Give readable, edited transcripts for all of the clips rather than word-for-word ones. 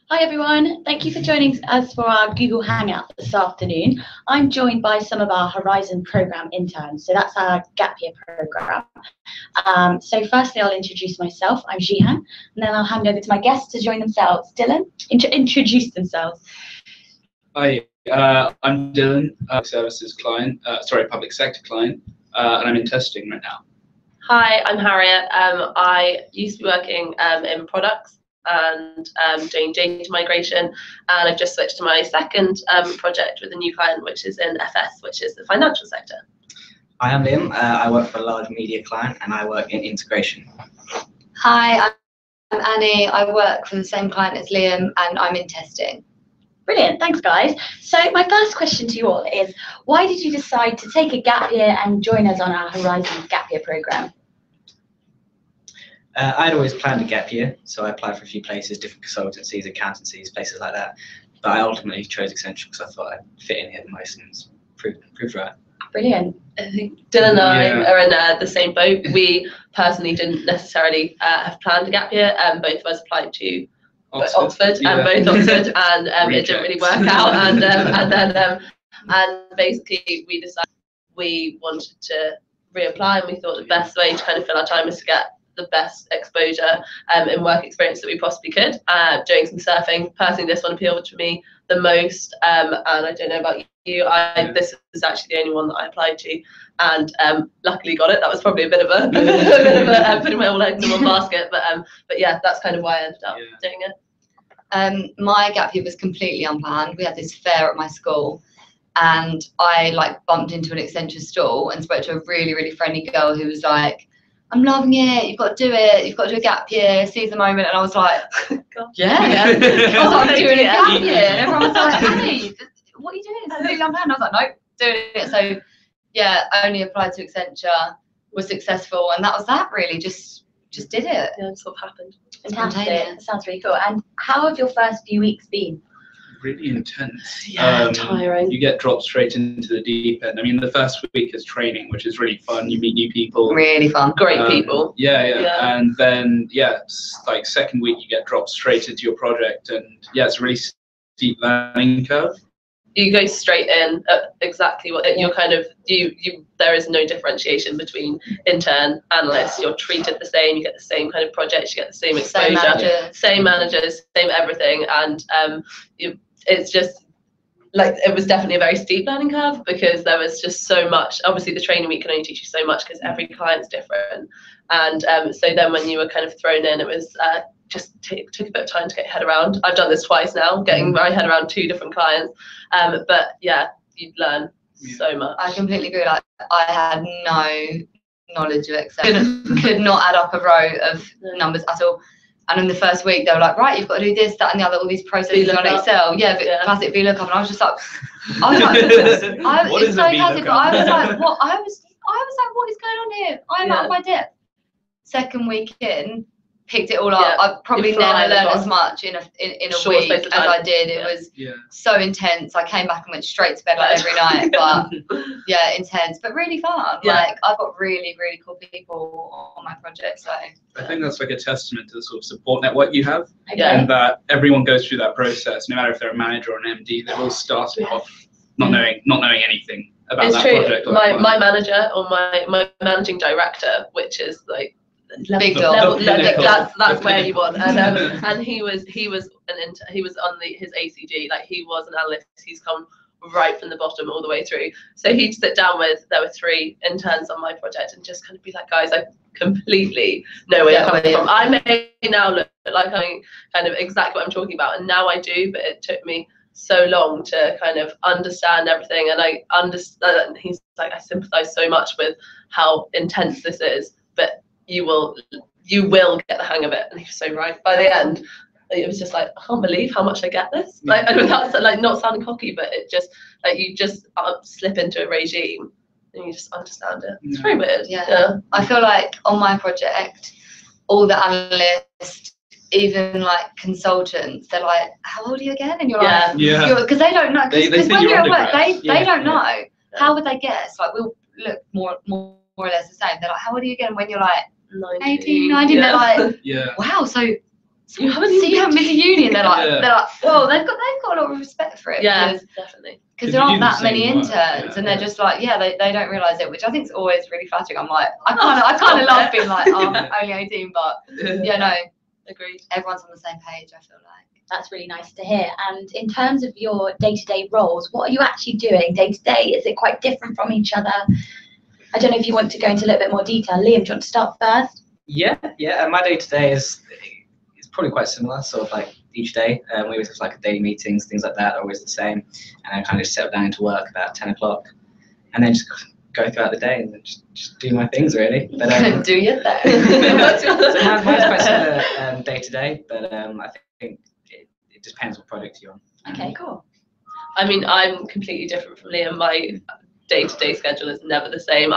Hi everyone, thank you for joining us for our Google Hangout this afternoon. I'm joined by some of our Horizon program interns, so that's our gap year program. So firstly I'll introduce myself, I'm Jihan, and then I'll hand over to my guests to join themselves. Dylan, introduce themselves. Hi, I'm Dylan, services client, public sector client, and I'm in testing right now. Hi, I'm Harriet. I used to be working in products and doing data migration, and I've just switched to my second project with a new client, which is in FS, which is the financial sector. Hi, I'm Liam. I work for a large media client and I work in integration. Hi, I'm Annie. I work for the same client as Liam and I'm in testing. Brilliant, thanks guys. So my first question to you all is, why did you decide to take a gap year and join us on our Horizons gap year program? I'd always planned a gap year, so I applied for a few places, different consultancies, accountancies, places like that. But I ultimately chose Accenture because I thought I'd fit in here the most and proved right. Brilliant. I think Dylan and I are in the same boat. We personally didn't necessarily have planned a gap year. Both of us applied to Oxford and both Oxford, and it didn't really work out. And basically we decided we wanted to reapply, and we thought the best way to kind of fill our time is to get the best exposure and work experience that we possibly could. Doing some surfing, personally this one appealed to me the most, and I don't know about you, this is actually the only one that I applied to, and luckily got it. That was probably a bit of a putting my all eggs in one basket, but yeah, that's kind of why I ended up doing it. My gap year was completely unplanned. We had this fair at my school and I bumped into an Accenture stall and spoke to a really, really friendly girl who was like, I'm loving it, you've got to do it, you've got to do a gap year, seize the moment. And I was like, yeah. I was like, I'm doing a gap year. And everyone was like, Annie, what are you doing? It's completely unplanned. I was like, nope, doing it. So yeah, I only applied to Accenture, was successful, and that was that really, just did it. Yeah, it sort of happened. Fantastic, that sounds really cool. And how have your first few weeks been? Really intense. Yeah, tiring. You get dropped straight into the deep end. I mean, the first week is training, which is really fun. You meet new people. Really fun. Great people. Yeah. And then, it's like second week, you get dropped straight into your project. And it's a really steep learning curve. You go straight in at exactly what you're kind of, there is no differentiation between intern, analysts. You're treated the same, you get the same kind of projects, you get the same exposure, same managers, same everything. And it's just it was definitely a very steep learning curve because there was just so much. Obviously the training week can only teach you so much because every client's different. And so then when you were kind of thrown in, it was just took a bit of time to get your head around. I've done this twice now, getting my head around 2 different clients. But yeah, you learn so much. I completely agree. I had no knowledge of Excel. Could not add up a row of numbers at all. And in the first week, they were like, right, you've got to do this, that, and the other, all these processes on Excel. Yeah, but classic VLOOKUP. And I was just like, it's so classic. But I was like, what? I was like, what is going on here? I'm out of my depth. Second week in, picked it all up. I probably never learned as much in a week as I did. It was so intense. I came back and went straight to bed every night. But yeah, intense, but really fun. I've got really, really cool people on my project. So I think that's a testament to the sort of support network you have, and that everyone goes through that process, no matter if they're a manager or an MD. They've all started off not knowing anything about that project. My manager or my managing director, which is big level, that's where you want. And he was an intern. He was on his ACG. He was an analyst. He's come right from the bottom all the way through. So he'd sit down there were 3 interns on my project and just kind of be like, guys, I completely know where you're coming from. I may now look like I'm kind of exactly what I'm talking about, and now I do, but it took me so long to kind of understand everything. And I understand. He's like, I sympathize so much with how intense this is, but you will get the hang of it. And he was so right. By the end, it was just I can't believe how much I get this. Without not sounding cocky, but it just you just slip into a regime and you just understand it. It's very weird. Yeah. I feel like on my project, all the analysts, even consultants, they're like, how old are you again? And you're like, because they don't know. Because when you're at work, they don't know. How would they guess? We'll look more or less the same. They're like, how old are you again? When you're 18, 19, they're like, wow, so You haven't so you haven't been to uni, and they're like, well, they've got a lot of respect for it. Yeah, definitely. Because there aren't that many work. interns, and they're just like, they don't realise it, which I think is always really flattering. I'm like, I kind of love being like, oh, I'm only 18, but yeah, no, agreed. Everyone's on the same page, I feel like. That's really nice to hear. And in terms of your day-to-day roles, what are you actually doing day to day? Is it quite different from each other? I don't know if you want to go into a little bit more detail. Liam, do you want to start first? Yeah. My day to day is probably quite similar. Sort of like each day, we always have like daily meetings, things like that, are always the same. And I kind of just settle down into work about 10 o'clock, and then just go throughout the day and then just do my things really. But do your thing. So mine's quite similar day to day, but I think it depends what project you're on. Okay, cool. I mean, I'm completely different from Liam. My day-to-day schedule is never the same.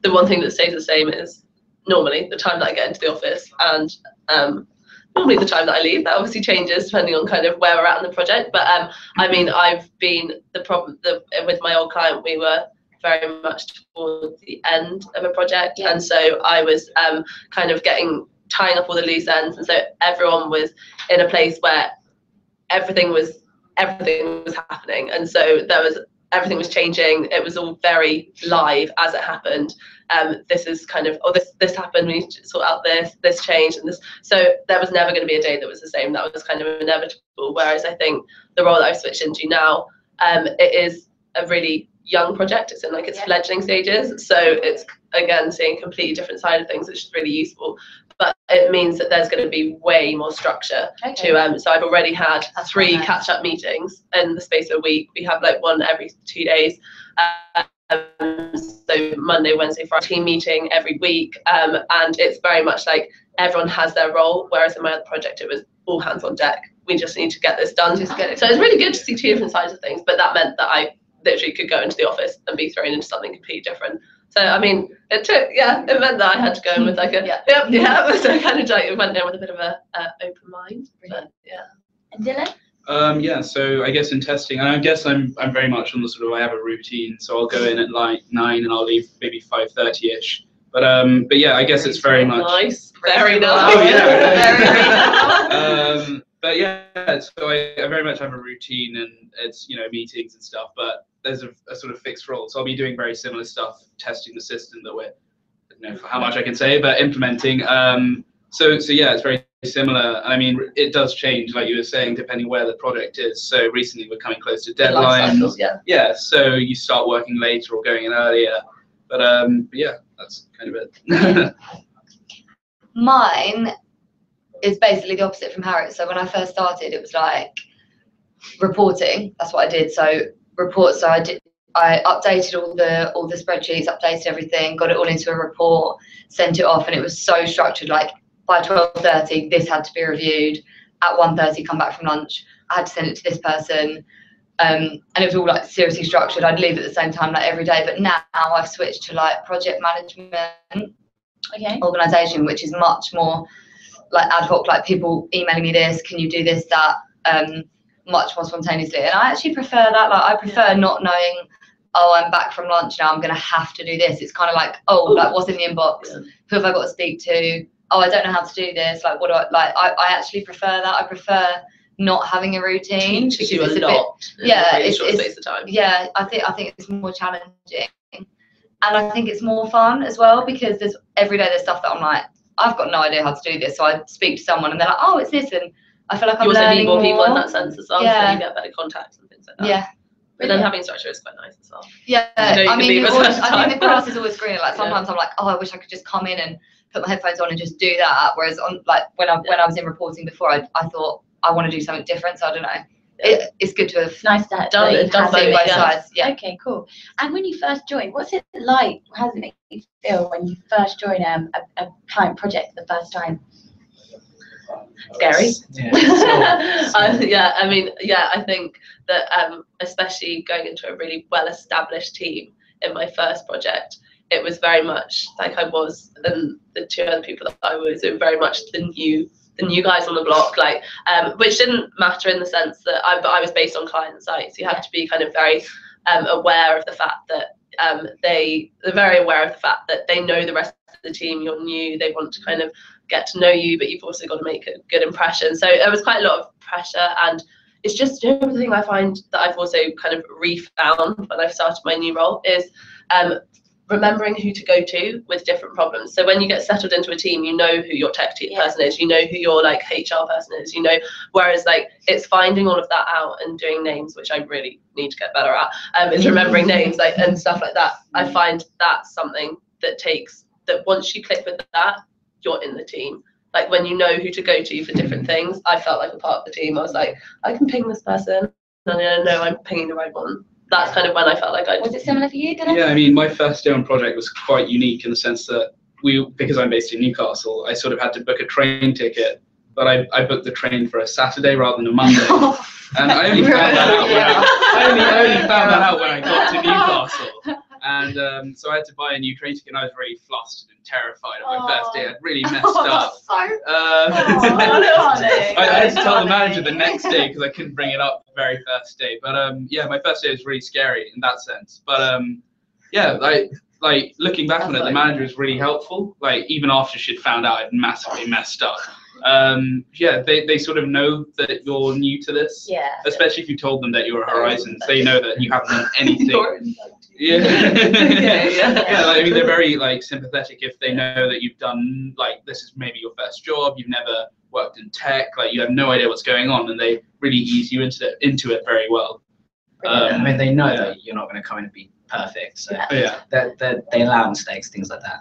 The one thing that stays the same is normally the time that I get into the office, and normally the time that I leave. That obviously changes depending on kind of where we're at in the project. But I mean, I've been with my old client, we were very much towards the end of a project, and so I was kind of tying up all the loose ends, and so everyone was in a place where everything was happening, and so everything was changing. It was all very live as it happened. This is kind of, this happened, we need to sort out this changed, and this. So there was never going to be a day that was the same. That was kind of inevitable. Whereas I think the role that I've switched into now, it is a really young project. It's in like its fledgling stages. So it's, again, seeing a completely different side of things, which is really useful. But it means that there's going to be way more structure to so I've already had 3 catch-up meetings in the space of a week. We have like one every 2 days. So Monday, Wednesday, Friday, team meeting every week. And it's very much like everyone has their role, whereas in my other project, it was all hands on deck. We just need to get this done. So it's really good to see 2 different sides of things, but that meant that I literally could go into the office and be thrown into something completely different. So I mean, it meant that I had to go in with like a so I kind of like went in with a bit of a open mind. But yeah. And Dylan? So I guess in testing, and I guess I'm very much on the sort of, I have a routine, so I'll go in at like 9 and I'll leave maybe 5:30ish. But yeah, I guess it's very much nice, very nice. Oh yeah. But yeah, so I very much have a routine, and it's meetings and stuff, but there's a sort of fixed role. So I'll be doing very similar stuff, testing the system that I don't know how much I can say, but implementing. So yeah, it's very similar. I mean, it does change, like you were saying, depending where the project is. So recently we're coming close to deadlines. Yeah, so you start working later or going in earlier. But yeah, that's kind of it. Mine is basically the opposite from Harriet. So when I first started, it was like reporting. That's what I did. So reports. So I updated all the spreadsheets, updated everything, got it all into a report, sent it off, and it was so structured. Like by 12:30, this had to be reviewed. At 1:30, come back from lunch. I had to send it to this person, and it was all like seriously structured. I'd leave at the same time like every day. But now I've switched to like project management, organisation, which is much more like ad hoc. Like people emailing me this, can you do this, that, much more spontaneously. And I actually prefer that. Like I prefer not knowing, oh, I'm back from lunch now, I'm gonna have to do this. It's kind of like, oh, like what's in the inbox? Who have I got to speak to? Oh, I don't know how to do this. Like what do I actually prefer that. I prefer not having a routine. Teaches you a lot. Space of time. Yeah, I think it's more challenging. And I think it's more fun as well, because every day there's stuff that I'm like, I've got no idea how to do this. So I speak to someone and they're like, oh, it's this, and I feel like I'm learning more. You also meet more people in that sense as well, so you get better contacts and things like that. Yeah. But then having structure is quite nice as well. Yeah, I mean, I think the grass is always greener. Like sometimes I'm like, oh, I wish I could just come in and put my headphones on and just do that. Whereas on like when I was in reporting before, I thought I want to do something different. So I don't know. It's good to have nice to have done both sides. Yeah. Okay, cool. And when you first joined, what's it like? How does it make you feel when you first join a client project for the first time? Scary. I think that especially going into a really well-established team in my first project, it was very much like I was, and the 2 other people that I was, it was very much the new guys on the block, like which didn't matter in the sense that I was based on client sites. You have to be kind of very aware of the fact that they're very aware of the fact that they know the rest of the team. You're new, they want to kind of get to know you, but you've also got to make a good impression. So there was quite a lot of pressure, and it's just, you know, the thing I find that I've also kind of refound when I've started my new role is remembering who to go to with different problems. So when you get settled into a team, you know who your tech person is, you know who your like HR person is, you know, whereas like it's finding all of that out and doing names, which I really need to get better at, is remembering names like and stuff like that. I find that's something that takes, that once you click with that, you're in the team. Like when you know who to go to for different things, I felt like a part of the team. I was like, I can ping this person, and I know I'm pinging the right one. That's kind of when I felt like I. Was it similar for you, Dennis? Yeah, I mean, my first day on project was quite unique in the sense that because I'm based in Newcastle, I sort of had to book a train ticket, but I booked the train for a Saturday rather than a Monday. And I only found that out when I only found that out when I got to Newcastle. And so I had to buy a new train ticket, and I was very flustered and terrified on my first day. I'd really messed up. I had to tell the manager the next day because I couldn't bring it up the very first day. But yeah, my first day was really scary in that sense. But yeah, like looking back on it, the manager was really helpful. Like even after she'd found out I'd massively messed up. Yeah, they sort of know that you're new to this. Yeah. Especially if you told them that you're a Horizons, they know that you haven't done anything. Yeah. Yeah, like, I mean, they're very like sympathetic if they know that you've done, like, this is maybe your first job, you've never worked in tech, like you have no idea what's going on, and they really ease you into it very well. I mean, they know that you're not going to come in and be perfect, so they allow mistakes, things like that.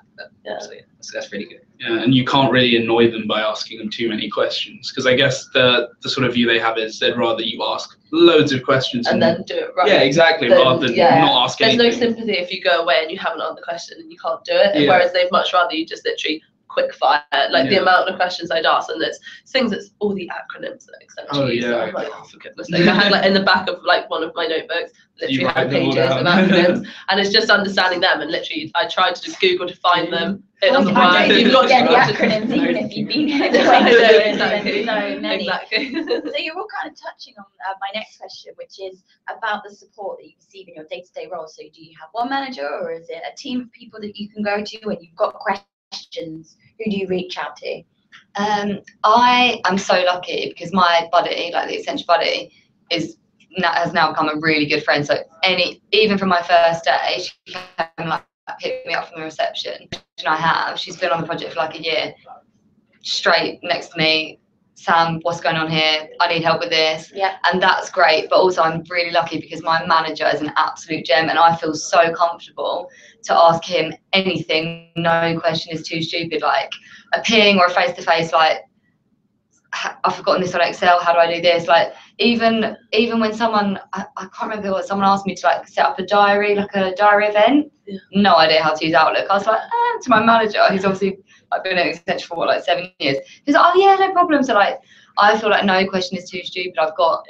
So that's really good. Yeah, and you can't really annoy them by asking them too many questions, because I guess the sort of view they have is they'd rather you ask loads of questions and then do it right. Yeah, exactly, rather than not ask anything. There's no sympathy if you go away and you haven't answered the question and you can't do it, whereas they'd much rather you just literally quick fire, like the amount of questions I'd ask, and it's things that's all the acronyms that Accenture use. I'm like, oh, for goodness sake. I had like in the back of like one of my notebooks, literally had pages of acronyms, and it's just understanding them, and literally I tried to just Google to find them. It doesn't work. You've got to get the acronyms even if you've been here. Exactly. So many. Exactly. So you're all kind of touching on my next question, which is about the support that you receive in your day-to-day role. So do you have one manager, or is it a team of people that you can go to when you've got questions? Who do you reach out to? I am so lucky because my buddy, like the Accenture buddy, has now become a really good friend. So even from my first day, she came like pick me up from the reception, and she's been on the project for like a year, straight next to me. Sam, what's going on here? I need help with this. Yeah. And that's great. But also I'm really lucky because my manager is an absolute gem, and I feel so comfortable to ask him anything. No question is too stupid, like a ping or a face-to-face, like, I've forgotten this on Excel, how do I do this? Like even when someone, I can't remember what, someone asked me to like set up a diary, like a diary event. No idea how to use Outlook. I was like, to my manager, who's obviously I've been at Accenture for like 7 years. He's like, oh yeah, no problem. So like, I feel like no question is too stupid. I've got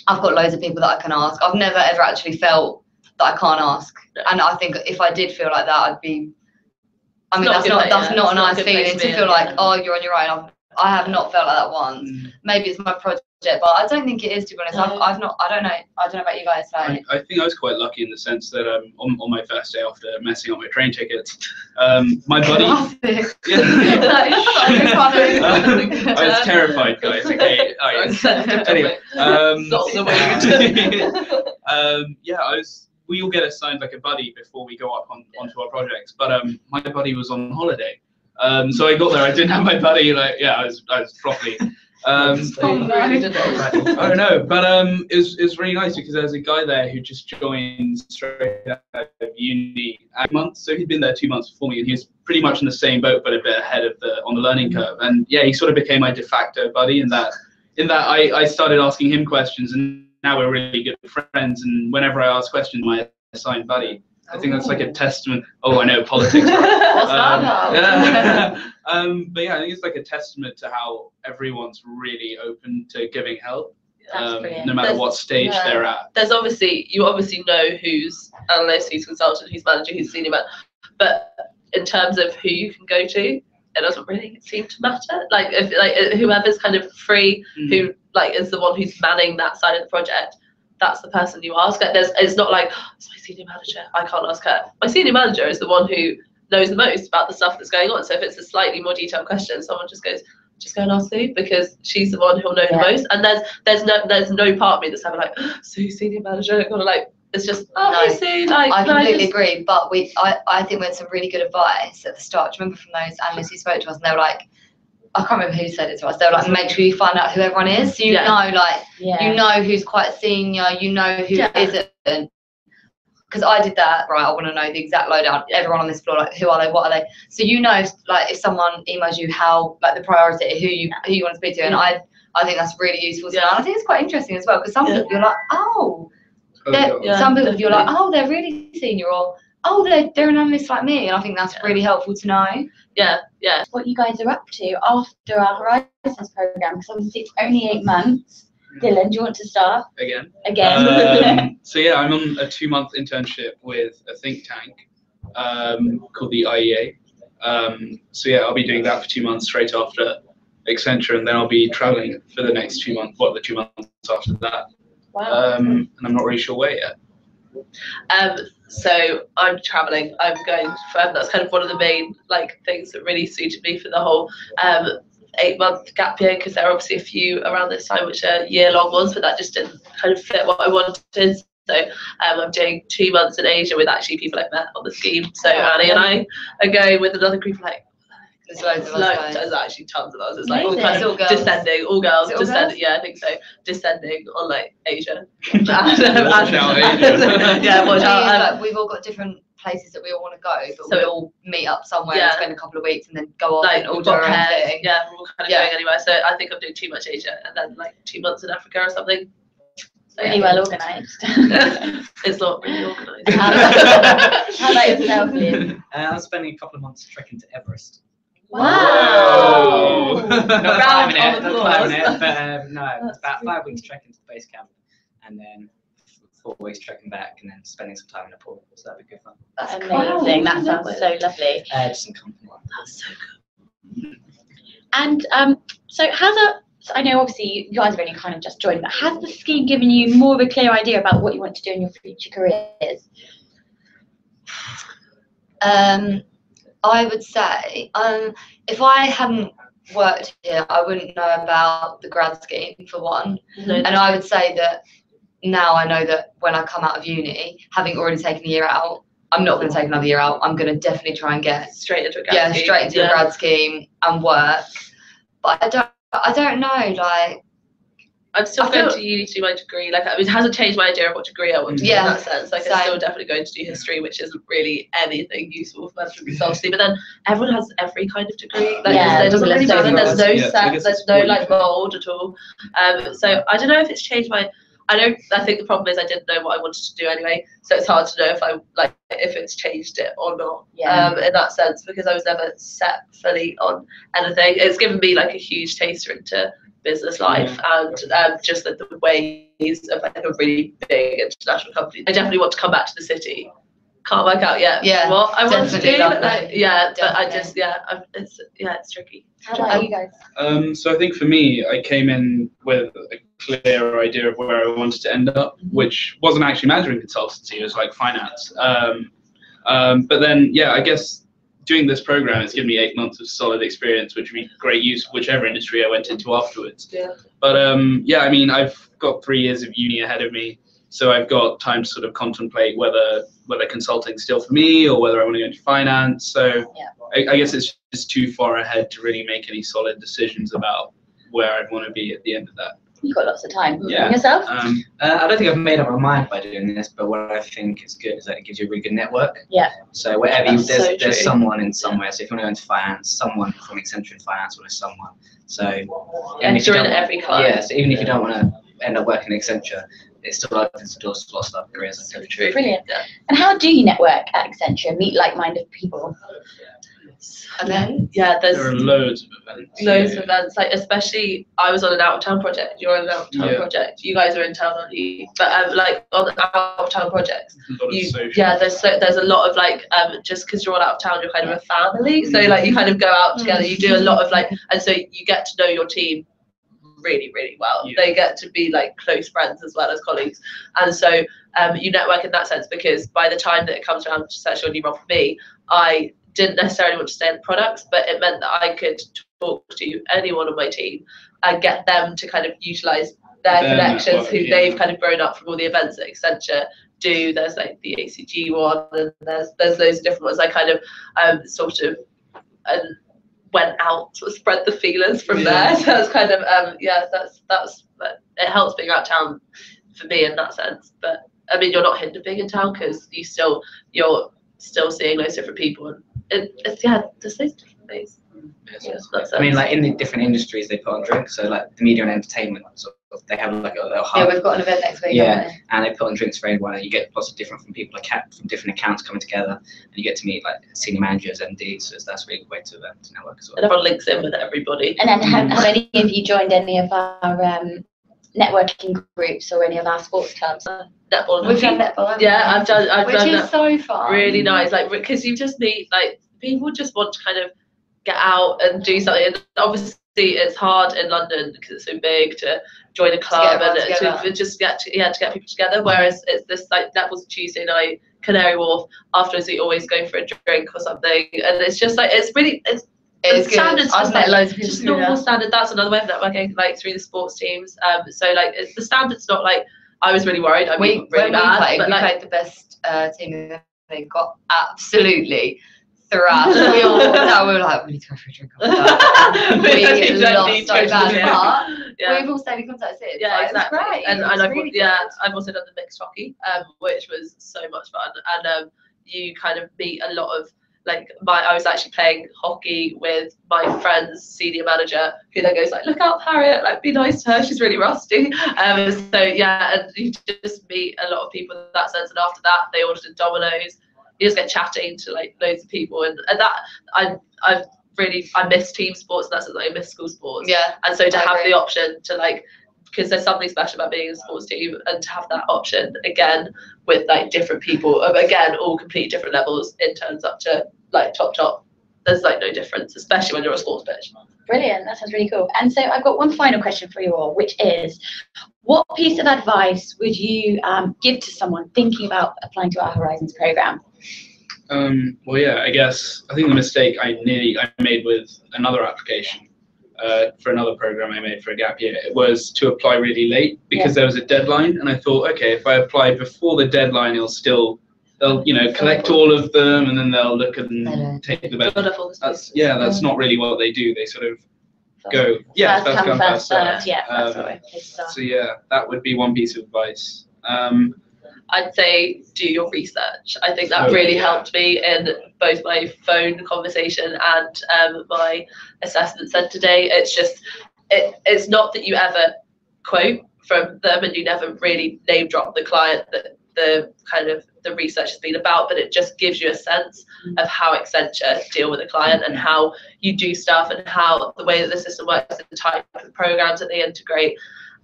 loads of people that I can ask. I've never ever actually felt that I can't ask. And I think if I did feel like that, I'd be. I mean, that's not a nice feeling to feel like, oh, you're on your own. I have not felt like that once. Maybe it's my project, but I don't think it is, to be honest. I've not. I don't know about you guys. Like, I think I was quite lucky in the sense that on my first day after messing up my train tickets, my buddy. I was terrified, guys. Okay. Anyway. We all get assigned like a buddy before we go up onto our projects, but my buddy was on holiday. So I got there, I didn't have my buddy, like, I was properly, I don't know, but it was really nice because there's a guy there who just joined straight out of uni months, so he'd been there 2 months before me, and he was pretty much in the same boat, but a bit ahead of on the learning curve, and yeah, he sort of became my de facto buddy in that I started asking him questions, and now we're really good friends, and whenever I ask questions, my assigned buddy. I think that's like a testament. Oh, I know politics. Right? But yeah, I think it's like a testament to how everyone's really open to giving help, no matter what stage they're at. There's you obviously know who's analyst, who's consultant, who's manager, who's senior man, but in terms of who you can go to, it doesn't really seem to matter. Like if whoever's kind of free, who like is the one who's manning that side of the project. That's the person you ask. It's not like, it's my senior manager, I can't ask her. My senior manager is the one who knows the most about the stuff that's going on. So if it's a slightly more detailed question, someone just goes, just go and ask Sue, because she's the one who'll know the most. And there's no part of me that's ever like, Sue, senior manager, kind of like, it's just, hey Sue, like. I completely agree, but I think we had some really good advice at the start. Do you remember from those analysts who spoke to us, and they were like, I can't remember who said it to us. They were like, make sure you find out who everyone is, so you know, like, you know who's quite senior, you know who isn't. Because I did that, right? I want to know the exact lowdown. Everyone on this floor, like, who are they? What are they? So you know, like, if someone emails you, how, like, the priority, who you want to speak to, and I think that's really useful. And I think it's quite interesting as well, because some people you're like, some people you're like, oh, they're really senior, or they're an analyst like me, and I think that's really helpful to know. Yeah. What you guys are up to after our Horizons program, because obviously it's only 8 months. Dylan, do you want to start? Again. So yeah, I'm on a 2-month internship with a think tank called the IEA. So yeah, I'll be doing that for 2 months straight after Accenture, and then I'll be traveling for the next 2 months. The 2 months after that. Wow. And I'm not really sure where yet. So I'm traveling. I'm going for, that's kind of one of the main like things that really suited me for the whole 8-month gap year, because there are obviously a few around this time which are year-long ones, but that just didn't kind of fit what I wanted. So I'm doing 2 months in Asia with actually people I've met on the scheme. So Annie and I are going with another group of like, there's loads of us. There's actually tons of us. It's like all Amazing. kind of girls. descending, all girls, All descending. girls? Yeah, I think so. Descending on like Asia. Watch out, Asia. Yeah, watch out. Like, we've all got different places that we all want to go, but So we all meet up somewhere and spend a couple of weeks and then go off like, and all we've do got our own pairs. thing. Yeah, we're all kind of going anywhere. So I think I'm doing 2 months Asia and then like 2 months in Africa or something. So, really well organised. It's not really organised. How about yourself, Liam? I'm spending a couple of months trekking to Everest. Wow. Not Round climbing of it, not applause. climbing it, but no, it's about 5 weeks trekking to the base camp, and then 4 weeks trekking back, and then spending some time in Nepal. So that'd be good fun. That's amazing. That sounds so lovely. Just some company. That's so good. And so I know obviously you guys have only kind of just joined, but has the scheme given you more of a clear idea about what you want to do in your future careers? I would say, if I hadn't worked here, I wouldn't know about the grad scheme, for one. No, And I would say that now I know that when I come out of uni, having already taken a year out, I'm not going to take another year out. I'm going to definitely try and get straight into a grad scheme. straight into a grad scheme and work. But I don't know, like, I'm still going to uni to do my degree. Like, it hasn't changed my idea of what degree I want to do in that sense. Like, I'm still definitely going to do history, which isn't really anything useful for management consultancy. But then everyone has every kind of degree. Like, there doesn't really matter. There's no set. There's no like mold at all. So I don't know if it's changed my. I think the problem is I didn't know what I wanted to do anyway. So it's hard to know if it's changed it or not. In that sense, because I was never set fully on anything. It's given me like a huge taster into business life and just the ways of like a really big international company. I definitely want to come back to the city. Can't work out yet what I want to do. But I just it's tricky. How about you guys? So I think for me, I came in with a clear idea of where I wanted to end up, which wasn't actually management consultancy. It was like finance. But then I guess doing this program has given me 8 months of solid experience, which would be great use for whichever industry I went into afterwards. But I mean, I've got 3 years of uni ahead of me, so I've got time to sort of contemplate whether consulting's still for me or whether I want to go into finance. So I guess it's just too far ahead to really make any solid decisions about where I'd want to be at the end of that. You've got lots of time. Yeah. And yourself? I don't think I've made up my mind by doing this, but what I think is good is that it gives you a really good network. Yeah. So wherever there's true. someone in somewhere. So if you want to go into finance, someone from Accenture in finance will know someone. So You're in every client. Yeah. So even if you don't want to end up working at Accenture, it still opens the doors to lots of other careers. So true. Brilliant. And how do you network at Accenture? Meet like-minded people? And then there are loads of events. Loads of events, like especially I was on an out-of-town project. You're on an out-of-town project. You guys are in town, aren't you? But like on out-of-town projects, there's a lot of like just because you're all out of town, you're kind of a family. So like you kind of go out together. You do a lot of like, and so you get to know your team really, really well. They get to be like close friends as well as colleagues, and so you network in that sense, because by the time that it comes around to search your new role for me, I didn't necessarily want to stay in the products, but it meant that I could talk to anyone on my team and get them to kind of utilize their connections who they've kind of grown up from all the events that Accenture do. There's like the ACG one, and there's loads of different ones. I kind of sort of went out, sort of spread the feelers from there. So that's kind of that's it helps being out of town for me in that sense. But I mean, you're not hindered being in town because you're still seeing loads of different people, and it's there's those different things. I mean, like in the different industries, they put on drinks. So like the media and entertainment, sort of, they have like a hub. Yeah, we've got an event next week. Yeah, and they put on drinks for everyone, and you get lots of different from people from different accounts coming together, and you get to meet like senior managers, MDs. So that's a really good way to network as well. And everyone links in with everybody. And then have any of you joined any of our networking groups or any of our sports clubs? Netball. We've done netball. I've done Which is that. so fun. Really nice, like because you just meet like people just want to kind of get out and do something. And obviously, it's hard in London because it's so big to join a club and to just get people together. Whereas it's this like netball's Tuesday night, Canary Wharf. Afterwards, we always go for a drink or something, and it's just like it's good. I've met loads of people. Just normal standard. That's another way of networking, like through the sports teams. So like the standard's not like I was really worried. I mean, really bad. We played the best team they got absolutely thrashed. We were like, we need to go for a drink. We lost so bad, but we've all stayed in contact since. Yeah, like, exactly. It was great. And I've I've also done the mixed hockey, which was so much fun. And you kind of meet a lot of like I was actually playing hockey with my friend's senior manager, who then goes like, "Look out, Harriet! Like, be nice to her. She's really rusty." So yeah, and you just meet a lot of people in that sense. And after that, they ordered a Domino's. You just get chatting to like loads of people, and that I miss team sports. And that's like I miss school sports. Yeah. And so to have the option to like, because there's something special about being in a sports team, and to have that option again with like different people, again all completely different levels, interns up to like top. There's like no difference, especially when you're a sports pitch. Brilliant, that sounds really cool. And so I've got one final question for you all, which is, what piece of advice would you give to someone thinking about applying to our Horizons program? Well, yeah, I think the mistake I made with another application for another program I made for a gap year, it was to apply really late because there was a deadline, and I thought, okay, if I apply before the deadline, they'll collect all of them, and then they'll look and take the best. That's not really what they do. They sort of go, first come, first served. Yeah, that's what it is. So yeah, that would be one piece of advice. I'd say do your research. I think that really helped me in both my phone conversation and my assessment centre day. It's just, it's not that you ever quote from them and you never really name drop the client that the kind of the research has been about, but it just gives you a sense of how Accenture deal with a client and how you do stuff and how the way that the system works, the type of programs that they integrate.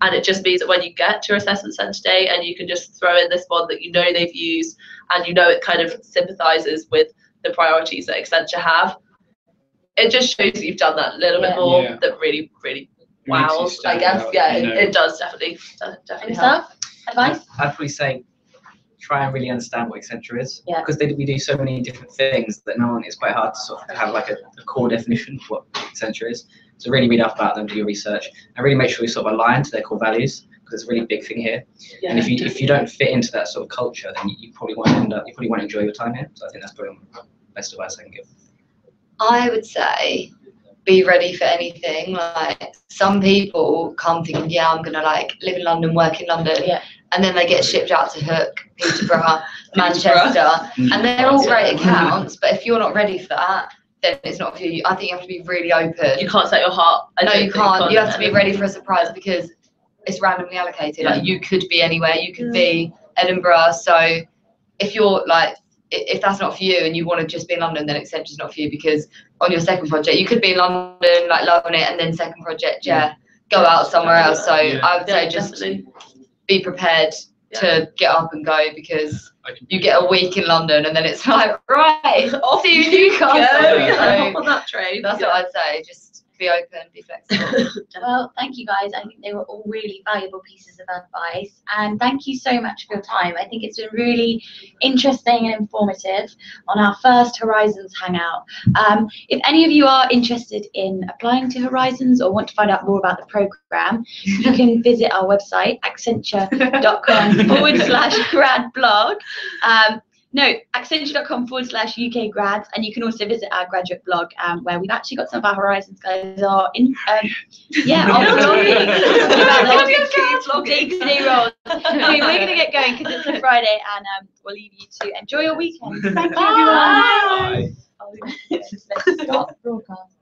And it just means that when you get to your assessment centre day and you can just throw in this one that you know they've used and you know it kind of sympathises with the priorities that Accenture have, it just shows that you've done that little bit more that really, really wows, I guess. Yeah, it does definitely help. Advice? I'd probably say try and really understand what Accenture is, because we do so many different things that it's quite hard to sort of have like a core definition of what Accenture is. So really read up about them, do your research, and really make sure you sort of align to their core values, because it's a really big thing here. And if you don't fit into that sort of culture, then you probably won't enjoy your time here. So I think that's probably the best advice I can give. I would say be ready for anything. Like, some people come thinking, I'm gonna like live in London, work in London, and then they get shipped out to Hook, Peterborough, Manchester, and they're all great accounts. But if you're not ready for that, then it's not for you. I think you have to be really open. You can't set your heart. No, you can't. You have to be ready for a surprise, because it's randomly allocated. Like, you could be anywhere. You could be Edinburgh. So if you're like, if that's not for you and you want to just be in London, then Accenture's not for you, because on your second project you could be in London, like loving it, and then second project, go out somewhere else. So I would say just be prepared to get up and go, because you get a week in London and then it's like, right, off you go. On that train. That's what I'd say. Just be open, be flexible. Well, thank you guys. I think they were all really valuable pieces of advice. And thank you so much for your time. I think it's been really interesting and informative on our first Horizons Hangout. If any of you are interested in applying to Horizons or want to find out more about the program, you can visit our website, accenture.com/grad blog. No, accenture.com/UK grads, and you can also visit our graduate blog, where we've actually got some of our Horizons guys are in, blogging about their day-to-day roles. Anyway, we're going to get going because it's a Friday, and we'll leave you to enjoy your weekend. Thank you, everyone. Bye. Let's stop broadcast.